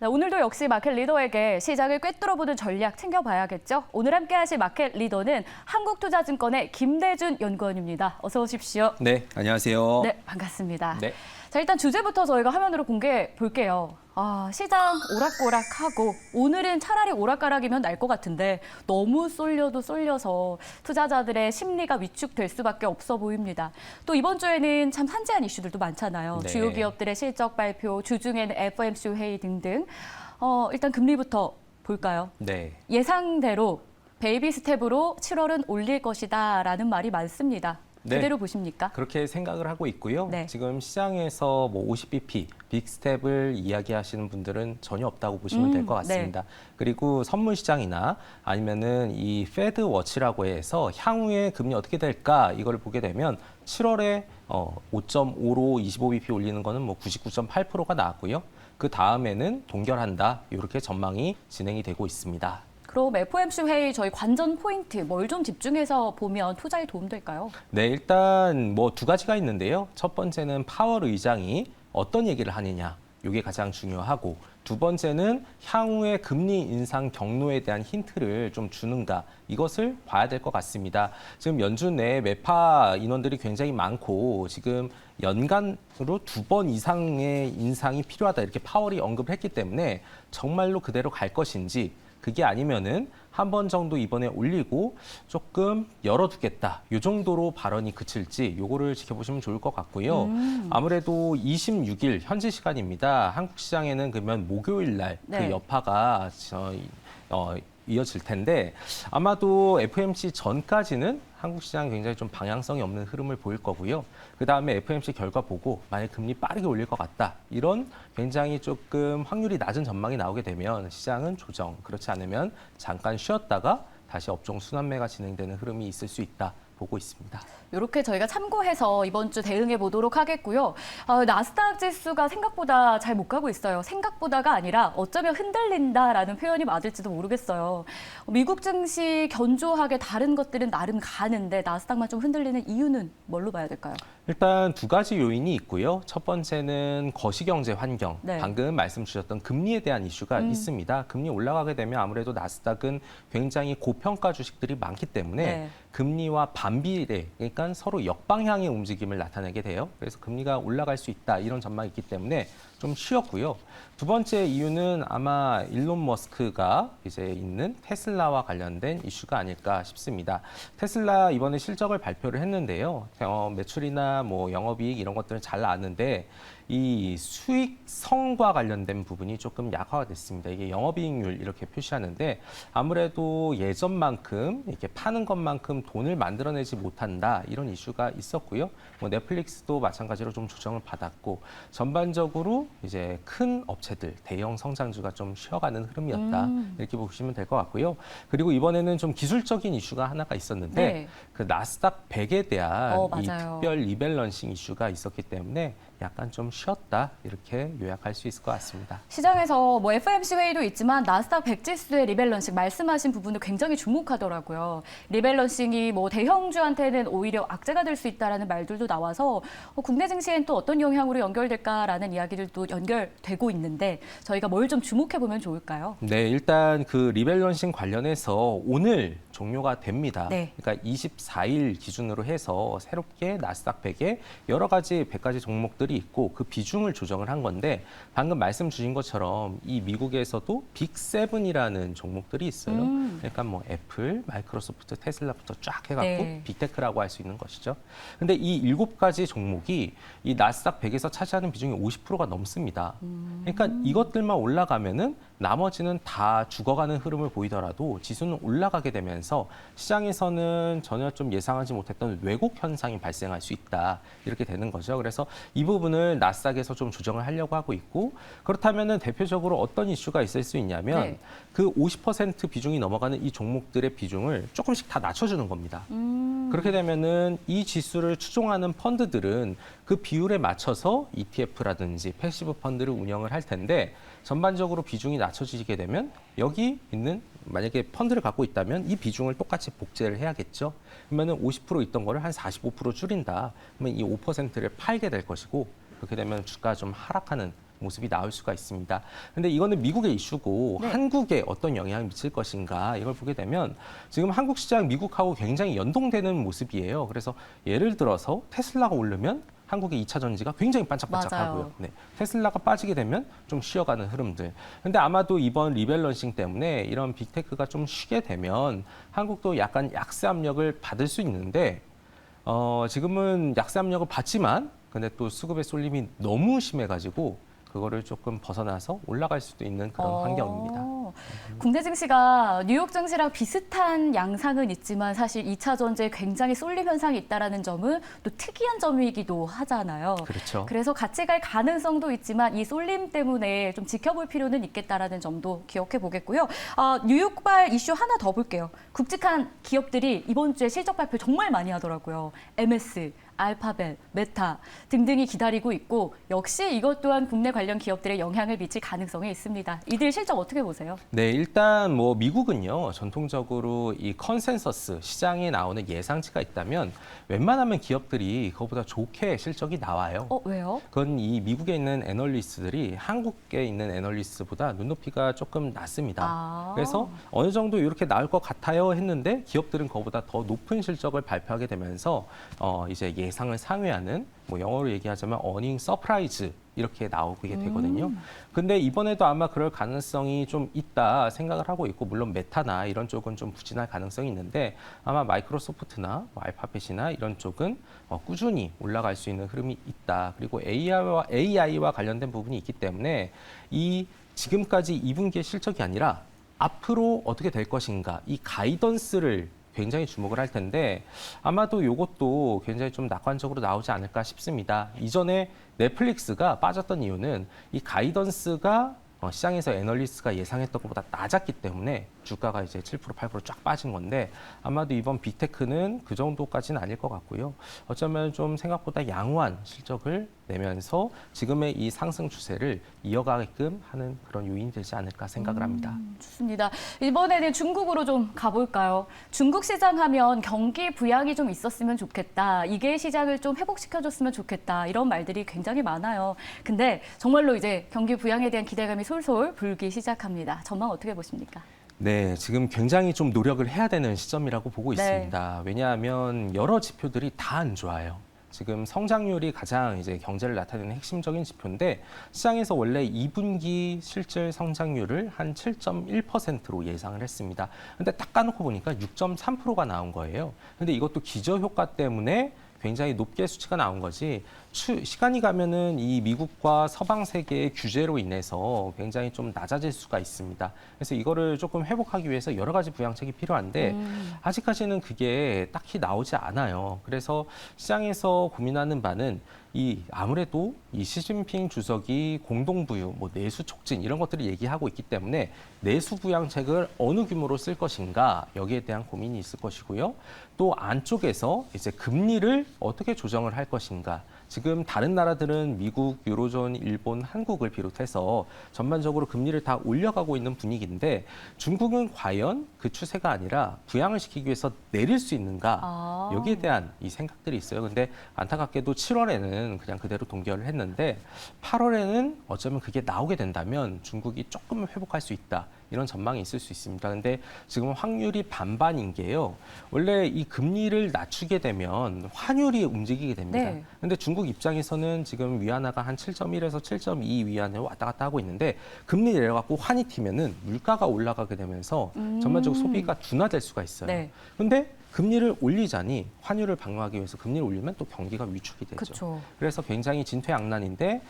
네, 오늘도 역시 마켓 리더에게 시장을 꿰뚫어보는 전략 챙겨봐야겠죠. 오늘 함께하실 마켓 리더는 한국투자증권의 김대준 연구원입니다. 어서 오십시오. 네, 안녕하세요. 네, 반갑습니다. 네. 자, 일단 주제부터 저희가 화면으로 공개해 볼게요. 시장 오락가락하고 오늘은 차라리 오락가락이면 날 것 같은데 너무 쏠려도 쏠려서 투자자들의 심리가 위축될 수밖에 없어 보입니다. 또 이번 주에는 참 산재한 이슈들도 많잖아요. 네. 주요 기업들의 실적 발표, 주중에는 FOMC 회의 등등. 일단 금리부터 볼까요? 네. 예상대로 베이비 스텝으로 7월은 올릴 것이다라는 말이 많습니다. 네. 그대로 보십니까? 그렇게 생각을 하고 있고요. 네. 지금 시장에서 뭐 50bp, 빅스텝을 이야기하시는 분들은 전혀 없다고 보시면 될 것 같습니다. 네. 그리고 그리고 선물 시장이나 아니면은 이 페드 워치라고 해서 향후에 금리 어떻게 될까 이걸 보게 되면 7월에 5.5로 25bp 올리는 거는 뭐 99.8%가 나왔고요. 그 다음에는 동결한다. 이렇게 전망이 진행이 되고 있습니다. 그럼 FOMC 회의 저희 관전 포인트 뭘 좀 집중해서 보면 투자에 도움될까요? 네, 일단 뭐 두 가지가 있는데요. 첫 번째는 파월 의장이 어떤 얘기를 하느냐, 이게 가장 중요하고, 두 번째는 향후의 금리 인상 경로에 대한 힌트를 좀 주는가, 이것을 봐야 될 것 같습니다. 지금 연준 내 매파 인원들이 굉장히 많고 지금 연간으로 2번 이상의 인상이 필요하다 이렇게 파월이 언급을 했기 때문에 정말로 그대로 갈 것인지, 그게 아니면은 한 번 정도 이번에 올리고 조금 열어두겠다. 이 정도로 발언이 그칠지 요거를 지켜보시면 좋을 것 같고요. 아무래도 26일 현지 시간입니다. 한국 시장에는 그러면 목요일 날 그 네. 여파가 이어질 텐데 아마도 FOMC 전까지는 한국 시장이 굉장히 좀 방향성이 없는 흐름을 보일 거고요. 그다음에 FOMC 결과 보고 만약 금리 빠르게 올릴 것 같다. 이런 굉장히 조금 확률이 낮은 전망이 나오게 되면 시장은 조정, 그렇지 않으면 잠깐 쉬었다가 다시 업종 순환매가 진행되는 흐름이 있을 수 있다. 보고 있습니다. 이렇게 저희가 참고해서 이번 주 대응해 보도록 하겠고요. 나스닥 지수가 생각보다 잘 못 가고 있어요. 생각보다가 아니라 어쩌면 흔들린다라는 표현이 맞을지도 모르겠어요. 미국 증시 견조하게 다른 것들은 나름 가는데 나스닥만 좀 흔들리는 이유는 뭘로 봐야 될까요? 일단 두 가지 요인이 있고요. 첫 번째는 거시경제 환경, 네. 방금 말씀 주셨던 금리에 대한 이슈가 있습니다. 금리 올라가게 되면 아무래도 나스닥은 굉장히 고평가 주식들이 많기 때문에 네. 금리와 반비례, 그러니까 서로 역방향의 움직임을 나타내게 돼요. 그래서 금리가 올라갈 수 있다 이런 전망이 있기 때문에 좀 쉬었고요. 두 번째 이유는 아마 일론 머스크가 이제 있는 테슬라와 관련된 이슈가 아닐까 싶습니다. 테슬라 이번에 실적을 발표를 했는데요. 매출이나 뭐 영업이익 이런 것들은 잘 나왔는데 이 수익성과 관련된 부분이 조금 약화가 됐습니다. 이게 영업이익률 이렇게 표시하는데 아무래도 예전만큼 이렇게 파는 것만큼 돈을 만들어내지 못한다 이런 이슈가 있었고요. 뭐 넷플릭스도 마찬가지로 좀 조정을 받았고 전반적으로 이제 큰 업체들 대형 성장주가 좀 쉬어가는 흐름이었다 이렇게 보시면 될 것 같고요. 그리고 이번에는 좀 기술적인 이슈가 하나가 있었는데 네. 그 나스닥 100에 대한 이 맞아요. 특별 리밸런싱 이슈가 있었기 때문에 약간 좀 쉬었다 이렇게 요약할 수 있을 것 같습니다. 시장에서 뭐 FOMC 회의도 있지만 나스닥 100 지수의 리밸런싱 말씀하신 부분을 굉장히 주목하더라고요. 리밸런싱이 뭐 대형주한테는 오히려 악재가 될 수 있다라는 말들도 나와서 국내 증시엔 또 어떤 영향으로 연결될까라는 이야기들도 연결되고 있는데 저희가 뭘 좀 주목해 보면 좋을까요? 네, 일단 그 리밸런싱 관련해서 오늘 종료가 됩니다. 네. 그러니까 24일 기준으로 해서 새롭게 나스닥 100에 여러 가지 100가지 종목들이 있고 그 비중을 조정을 한 건데 방금 말씀 주신 것처럼 이 미국에서도 빅7이라는 종목들이 있어요. 그러니까 뭐 애플, 마이크로소프트, 테슬라부터 쫙 해갖고 네. 빅테크라고 할 수 있는 것이죠. 근데 이 7가지 종목이 이 나스닥 100에서 차지하는 비중이 50%가 넘습니다. 그러니까 이것들만 올라가면은 나머지는 다 죽어가는 흐름을 보이더라도 지수는 올라가게 되면서 시장에서는 전혀 좀 예상하지 못했던 왜곡 현상이 발생할 수 있다. 이렇게 되는 거죠. 그래서 이 부분을 나스닥에서 좀 조정을 하려고 하고 있고 그렇다면은 대표적으로 어떤 이슈가 있을 수 있냐면 네. 그 50% 비중이 넘어가는 이 종목들의 비중을 조금씩 다 낮춰주는 겁니다. 그렇게 되면은 이 지수를 추종하는 펀드들은 그 비율에 맞춰서 ETF라든지 패시브 펀드를 운영을 할 텐데 전반적으로 비중이 낮춰지게 되면 여기 있는 만약에 펀드를 갖고 있다면 이 비중을 똑같이 복제를 해야겠죠. 그러면은 50% 있던 거를 한 45% 줄인다. 그러면 이 5%를 팔게 될 것이고 그렇게 되면 주가 좀 하락하는 모습이 나올 수가 있습니다. 근데 이거는 미국의 이슈고 네. 한국에 어떤 영향을 미칠 것인가 이걸 보게 되면 지금 한국 시장 미국하고 굉장히 연동되는 모습이에요. 그래서 예를 들어서 테슬라가 오르면 한국의 2차 전지가 굉장히 반짝반짝하고요. 맞아요. 네, 테슬라가 빠지게 되면 좀 쉬어가는 흐름들. 근데 아마도 이번 리밸런싱 때문에 이런 빅테크가 좀 쉬게 되면 한국도 약간 약세 압력을 받을 수 있는데 지금은 약세 압력을 받지만 근데 또 수급의 쏠림이 너무 심해가지고 그거를 조금 벗어나서 올라갈 수도 있는 그런 환경입니다. 국내 증시가 뉴욕 증시랑 비슷한 양상은 있지만 사실 2차 전지에 굉장히 쏠림 현상이 있다는 점은 또 특이한 점이기도 하잖아요. 그렇죠. 그래서 같이 갈 가능성도 있지만 이 쏠림 때문에 좀 지켜볼 필요는 있겠다라는 점도 기억해 보겠고요. 뉴욕발 이슈 하나 더 볼게요. 굵직한 기업들이 이번 주에 실적 발표 정말 많이 하더라고요. MS, 알파벳, 메타 등등이 기다리고 있고 역시 이것 또한 국내 관련 기업들에 영향을 미칠 가능성이 있습니다. 이들 실적 어떻게 보세요? 네, 일단 뭐 미국은요 전통적으로 이 컨센서스 시장에 나오는 예상치가 있다면 웬만하면 기업들이 그거보다 좋게 실적이 나와요. 왜요? 그건 이 미국에 있는 애널리스트들이 한국에 있는 애널리스트보다 눈높이가 조금 낮습니다. 그래서 어느 정도 이렇게 나올 것 같아요 했는데 기업들은 그거보다 더 높은 실적을 발표하게 되면서 이제 예상을 상회하는 뭐 영어로 얘기하자면 어닝 서프라이즈 이렇게 나오게 되거든요. 근데 이번에도 아마 그럴 가능성이 좀 있다 생각을 하고 있고 물론 메타나 이런 쪽은 좀 부진할 가능성이 있는데 아마 마이크로소프트나 뭐 알파벳이나 이런 쪽은 꾸준히 올라갈 수 있는 흐름이 있다. 그리고 AI와 관련된 부분이 있기 때문에 이 지금까지 2분기의 실적이 아니라 앞으로 어떻게 될 것인가 이 가이던스를 굉장히 주목을 할 텐데 아마도 이것도 굉장히 좀 낙관적으로 나오지 않을까 싶습니다. 이전에 넷플릭스가 빠졌던 이유는 이 가이던스가 시장에서 애널리스트가 예상했던 것보다 낮았기 때문에 주가가 이제 7%, 8%쫙 빠진 건데 아마도 이번 빅테크는 그 정도까지는 아닐 것 같고요. 어쩌면 좀 생각보다 양호한 실적을 내면서 지금의 이 상승 추세를 이어가게끔 하는 그런 요인이 되지 않을까 생각을 합니다. 좋습니다. 이번에는 중국으로 좀 가볼까요? 중국 시장 하면 경기 부양이 좀 있었으면 좋겠다. 이게 시장을 좀 회복시켜줬으면 좋겠다. 이런 말들이 굉장히 많아요. 근데 정말로 이제 경기 부양에 대한 기대감이 솔솔 불기 시작합니다. 전망 어떻게 보십니까? 네, 지금 굉장히 좀 노력을 해야 되는 시점이라고 보고 네. 있습니다. 왜냐하면 여러 지표들이 다 안 좋아요. 지금 성장률이 가장 이제 경제를 나타내는 핵심적인 지표인데 시장에서 원래 2분기 실질 성장률을 한 7.1%로 예상을 했습니다. 근데 딱 까놓고 보니까 6.3%가 나온 거예요. 근데 이것도 기저효과 때문에 굉장히 높게 수치가 나온 거지 시간이 가면은 이 미국과 서방 세계의 규제로 인해서 굉장히 좀 낮아질 수가 있습니다. 그래서 이거를 조금 회복하기 위해서 여러 가지 부양책이 필요한데 아직까지는 그게 딱히 나오지 않아요. 그래서 시장에서 고민하는 바는 아무래도 이 시진핑 주석이 공동부유, 뭐 내수 촉진 이런 것들을 얘기하고 있기 때문에 내수 부양책을 어느 규모로 쓸 것인가 여기에 대한 고민이 있을 것이고요. 또 안쪽에서 이제 금리를 어떻게 조정을 할 것인가. 지금 다른 나라들은 미국, 유로존, 일본, 한국을 비롯해서 전반적으로 금리를 다 올려가고 있는 분위기인데 중국은 과연 그 추세가 아니라 부양을 시키기 위해서 내릴 수 있는가 여기에 대한 이 생각들이 있어요. 근데 안타깝게도 7월에는 그냥 그대로 동결을 했는데 8월에는 어쩌면 그게 나오게 된다면 중국이 조금 회복할 수 있다. 이런 전망이 있을 수 있습니다. 근데 지금 확률이 반반인 게요. 원래 이 금리를 낮추게 되면 환율이 움직이게 됩니다. 네. 근데 중국 입장에서는 지금 위안화가 한 7.1에서 7.2 위안으로 왔다 갔다 하고 있는데 금리 내려갖고 환이 튀면은 물가가 올라가게 되면서 전반적으로 소비가 둔화될 수가 있어요. 네. 근데 금리를 올리자니 환율을 방어하기 위해서 금리를 올리면 또 경기가 위축이 되죠. 그쵸. 그래서 굉장히 진퇴양난인데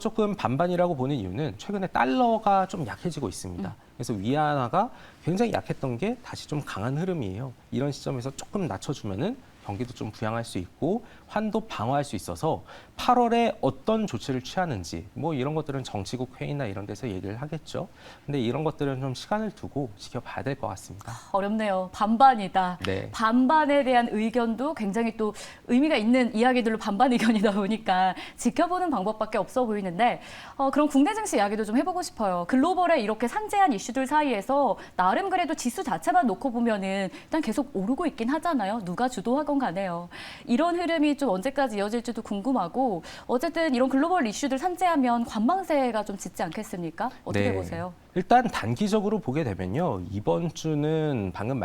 조금 반반이라고 보는 이유는 최근에 달러가 좀 약해지고 있습니다. 그래서 위안화가 굉장히 약했던 게 다시 좀 강한 흐름이에요. 이런 시점에서 조금 낮춰주면은 경기도 좀 부양할 수 있고 환도 방어할 수 있어서 8월에 어떤 조치를 취하는지 뭐 이런 것들은 정치국 회의나 이런 데서 얘기를 하겠죠. 근데 이런 것들은 좀 시간을 두고 지켜봐야 될 것 같습니다. 어렵네요. 반반이다. 네. 반반에 대한 의견도 굉장히 또 의미가 있는 이야기들로 반반 의견이다 보니까 지켜보는 방법밖에 없어 보이는데 그럼 국내 증시 이야기도 좀 해보고 싶어요. 글로벌의 이렇게 산재한 이슈들 사이에서 나름 그래도 지수 자체만 놓고 보면은 일단 계속 오르고 있긴 하잖아요. 누가 주도하건 간에요. 이런 흐름이 좀 언제까지 이어질지도 궁금하고 하더라도 어쨌든 이런 글로벌 이슈들 산재하면 관망세가 좀 짙지 않겠습니까? 어떻게 네. 보세요? 일단 단기적으로 보게 되면요. 이번 주는 방금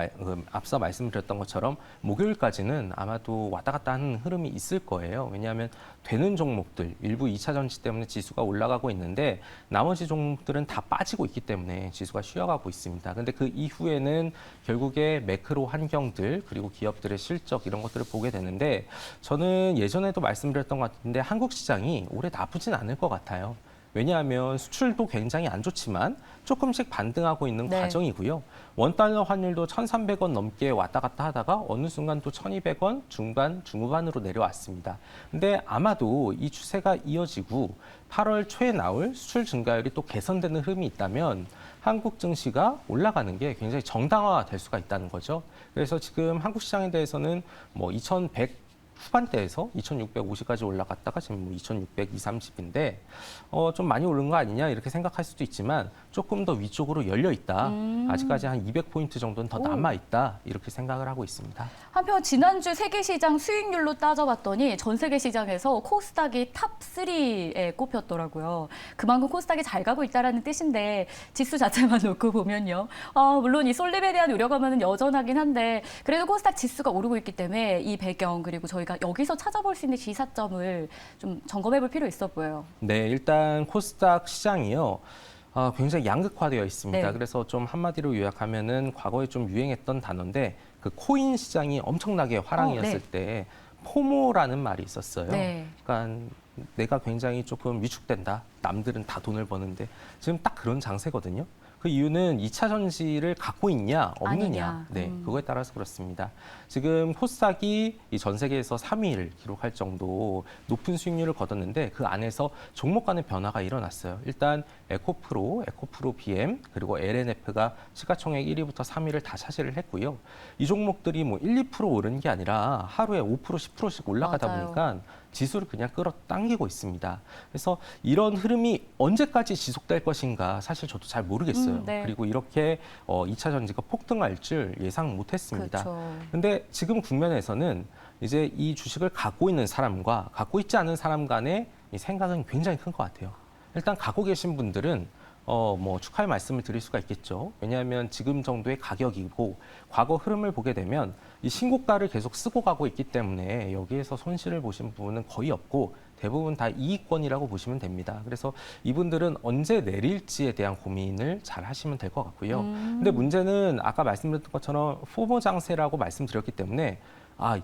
앞서 말씀드렸던 것처럼 목요일까지는 아마도 왔다 갔다 하는 흐름이 있을 거예요. 왜냐하면 되는 종목들, 일부 2차 전지 때문에 지수가 올라가고 있는데 나머지 종목들은 다 빠지고 있기 때문에 지수가 쉬어가고 있습니다. 근데 그 이후에는 결국에 매크로 환경들 그리고 기업들의 실적 이런 것들을 보게 되는데 저는 예전에도 말씀드렸던 것 같은데 한국 시장이 올해 나쁘진 않을 것 같아요. 왜냐하면 수출도 굉장히 안 좋지만 조금씩 반등하고 있는 네. 과정이고요. 원달러 환율도 1,300원 넘게 왔다 갔다 하다가 어느 순간 또 1,200원 중후반으로 내려왔습니다. 근데 아마도 이 추세가 이어지고 8월 초에 나올 수출 증가율이 또 개선되는 흐름이 있다면 한국 증시가 올라가는 게 굉장히 정당화될 수가 있다는 거죠. 그래서 지금 한국 시장에 대해서는 뭐 2,100 후반대에서 2,650까지 올라갔다가 지금 뭐 2,620, 30인데 좀 많이 오른 거 아니냐 이렇게 생각할 수도 있지만 조금 더 위쪽으로 열려 있다. 아직까지 한 200포인트 정도는 더 남아 있다. 이렇게 생각을 하고 있습니다. 한편 지난주 세계시장 수익률로 따져봤더니 전 세계 시장에서 코스닥이 탑 3에 꼽혔더라고요. 그만큼 코스닥이 잘 가고 있다는 뜻인데 지수 자체만 놓고 보면요. 물론 이 솔립에 대한 우려감은 여전하긴 한데 그래도 코스닥 지수가 오르고 있기 때문에 이 배경 그리고 저희가 여기서 찾아볼 수 있는 시사점을 좀 점검해 볼 필요 있어 보여요. 네, 일단 코스닥 시장이요. 굉장히 양극화되어 있습니다. 네. 그래서 좀 한마디로 요약하면은 과거에 좀 유행했던 단어인데 그 코인 시장이 엄청나게 화랑이었을 네. 때 포모라는 말이 있었어요. 네. 그러니까 내가 굉장히 조금 위축된다. 남들은 다 돈을 버는데 지금 딱 그런 장세거든요. 그 이유는 2차 전지를 갖고 있냐 없느냐. 아니냐. 네, 그거에 따라서 그렇습니다. 지금 코스닥이 이 전 세계에서 3위를 기록할 정도 높은 수익률을 거뒀는데 그 안에서 종목 간의 변화가 일어났어요. 일단 에코프로 BM 그리고 LNF가 시가총액 1위부터 3위를 다 차지를 했고요. 이 종목들이 뭐 1, 2% 오른 게 아니라 하루에 5%, 10%씩 올라가다 맞아요. 보니까 지수를 그냥 끌어당기고 있습니다. 그래서 이런 흐름이 언제까지 지속될 것인가 사실 저도 잘 모르겠어요. 네. 그리고 이렇게 2차 전지가 폭등할 줄 예상 못했습니다. 그렇죠. 근데 지금 국면에서는 이제 이 주식을 갖고 있는 사람과 갖고 있지 않은 사람 간의 이 생각은 굉장히 큰 것 같아요. 일단 갖고 계신 분들은 뭐 축하의 말씀을 드릴 수가 있겠죠. 왜냐하면 지금 정도의 가격이고 과거 흐름을 보게 되면 이 신고가를 계속 쓰고 가고 있기 때문에 여기에서 손실을 보신 부분은 거의 없고 대부분 다 이익권이라고 보시면 됩니다. 그래서 이분들은 언제 내릴지에 대한 고민을 잘 하시면 될 것 같고요. 근데 문제는 아까 말씀드렸던 것처럼 포모 장세라고 말씀드렸기 때문에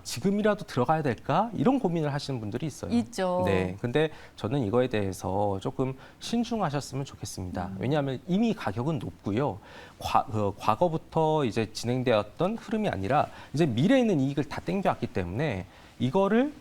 지금이라도 들어가야 될까? 이런 고민을 하시는 분들이 있어요. 있죠. 네. 근데 저는 이거에 대해서 조금 신중하셨으면 좋겠습니다. 왜냐하면 이미 가격은 높고요. 과거부터 이제 진행되었던 흐름이 아니라 이제 미래에 있는 이익을 다 땡겨왔기 때문에 이거를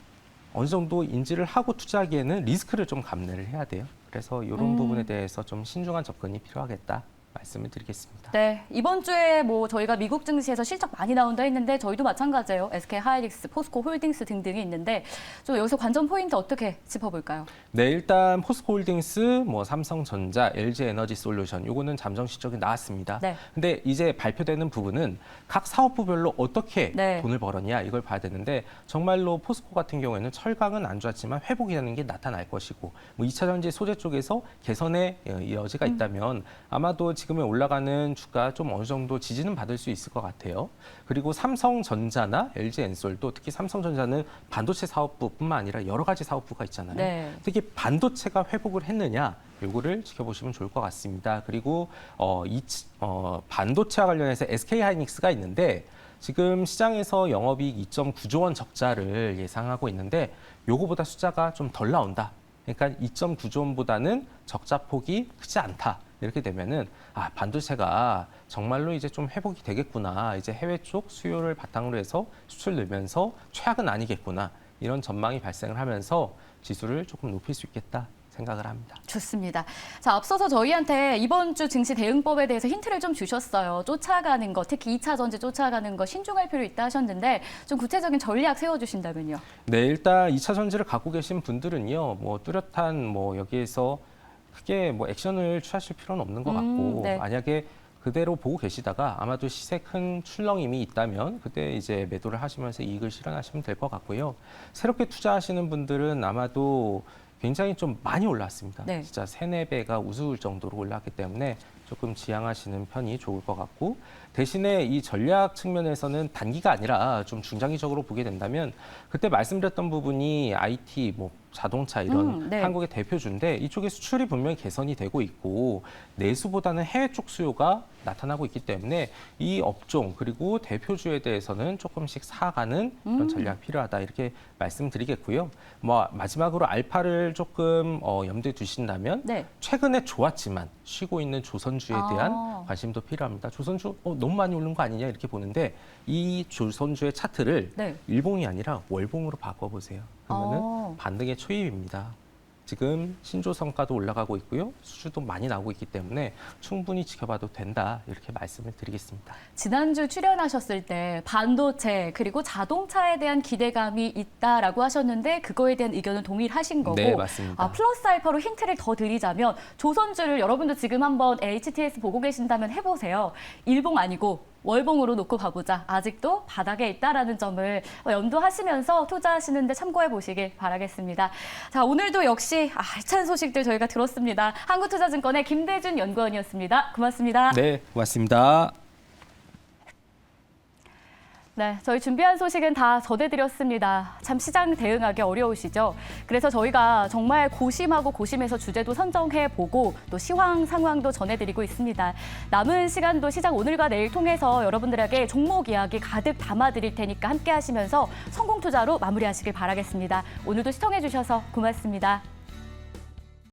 어느 정도 인지를 하고 투자하기에는 리스크를 좀 감내를 해야 돼요. 그래서 이런 부분에 대해서 좀 신중한 접근이 필요하겠다. 말씀을 드리겠습니다. 네, 이번 주에 뭐 저희가 미국 증시에서 실적 많이 나온다 했는데 저희도 마찬가지예요. SK 하이닉스, 포스코 홀딩스 등등이 있는데 좀 여기서 관전 포인트 어떻게 짚어볼까요? 네, 일단 포스코홀딩스, 뭐 삼성전자, LG에너지솔루션 요거는 잠정 실적이 나왔습니다. 네. 근데 이제 발표되는 부분은 각 사업부별로 어떻게 네. 돈을 벌었냐 이걸 봐야 되는데 정말로 포스코 같은 경우에는 철강은 안 좋았지만 회복이 되는 게 나타날 것이고 뭐 2차 전지 소재 쪽에서 개선의 여지가 있다면 아마도 지금에 올라가는 주가 좀 어느 정도 지지는 받을 수 있을 것 같아요. 그리고 삼성전자나 LG엔솔도 특히 삼성전자는 반도체 사업부뿐만 아니라 여러 가지 사업부가 있잖아요. 네. 특히 반도체가 회복을 했느냐 요거를 지켜보시면 좋을 것 같습니다. 그리고 반도체와 관련해서 SK 하이닉스가 있는데 지금 시장에서 영업이익 2.9조 원 적자를 예상하고 있는데 요거보다 숫자가 좀 덜 나온다. 그러니까 2.9조 원보다는 적자 폭이 크지 않다. 이렇게 되면은 반도체가 정말로 이제 좀 회복이 되겠구나. 이제 해외 쪽 수요를 바탕으로 해서 수출 늘면서 최악은 아니겠구나. 이런 전망이 발생을 하면서 지수를 조금 높일 수 있겠다 생각을 합니다. 좋습니다. 자, 앞서서 저희한테 이번 주 증시 대응법에 대해서 힌트를 좀 주셨어요. 쫓아가는 거, 특히 2차 전지 쫓아가는 거 신중할 필요 있다 하셨는데 좀 구체적인 전략 세워주신다면요. 네, 일단 2차 전지를 갖고 계신 분들은요. 뭐 뚜렷한 뭐 여기에서 크게 뭐 액션을 취하실 필요는 없는 것 같고 네. 만약에 그대로 보고 계시다가 아마도 시세 큰 출렁임이 있다면 그때 이제 매도를 하시면서 이익을 실현하시면 될 것 같고요. 새롭게 투자하시는 분들은 아마도 굉장히 좀 많이 올랐습니다. 네. 진짜 3-4배가 우스울 정도로 올랐기 때문에 조금 지양하시는 편이 좋을 것 같고, 대신에 이 전략 측면에서는 단기가 아니라 좀 중장기적으로 보게 된다면 그때 말씀드렸던 부분이 IT, 뭐 자동차 이런 네. 한국의 대표주인데 이쪽에 수출이 분명히 개선이 되고 있고 내수보다는 해외 쪽 수요가 나타나고 있기 때문에 이 업종 그리고 대표주에 대해서는 조금씩 사가는 그런 전략이 필요하다 이렇게 말씀드리겠고요. 뭐 마지막으로 알파를 조금 염두에 두신다면 네. 최근에 좋았지만 쉬고 있는 조선주에 대한 아. 관심도 필요합니다. 조선주 너무 많이 오른 거 아니냐 이렇게 보는데 이 조선주의 차트를 네. 일봉이 아니라 월봉으로 바꿔보세요. 그러면은 아. 반등의 초입입니다. 지금 신조 성과도 올라가고 있고요. 수주도 많이 나오고 있기 때문에 충분히 지켜봐도 된다 이렇게 말씀을 드리겠습니다. 지난주 출연하셨을 때 반도체 그리고 자동차에 대한 기대감이 있다라고 하셨는데 그거에 대한 의견은 동일하신 거고 네, 맞습니다. 플러스 알파로 힌트를 더 드리자면 조선주를 여러분도 지금 한번 HTS 보고 계신다면 해보세요. 일봉 아니고 월봉으로 놓고 가보자. 아직도 바닥에 있다라는 점을 염두하시면서 투자하시는데 참고해 보시길 바라겠습니다. 자, 오늘도 역시 알찬 소식들 저희가 들었습니다. 한국투자증권의 김대준 연구원이었습니다. 고맙습니다. 네, 고맙습니다. 네, 저희 준비한 소식은 다 전해드렸습니다. 참 시장 대응하기 어려우시죠? 그래서 저희가 정말 고심하고 고심해서 주제도 선정해보고 또 시황 상황도 전해드리고 있습니다. 남은 시간도 시장 오늘과 내일 통해서 여러분들에게 종목 이야기 가득 담아드릴 테니까 함께 하시면서 성공 투자로 마무리하시길 바라겠습니다. 오늘도 시청해주셔서 고맙습니다.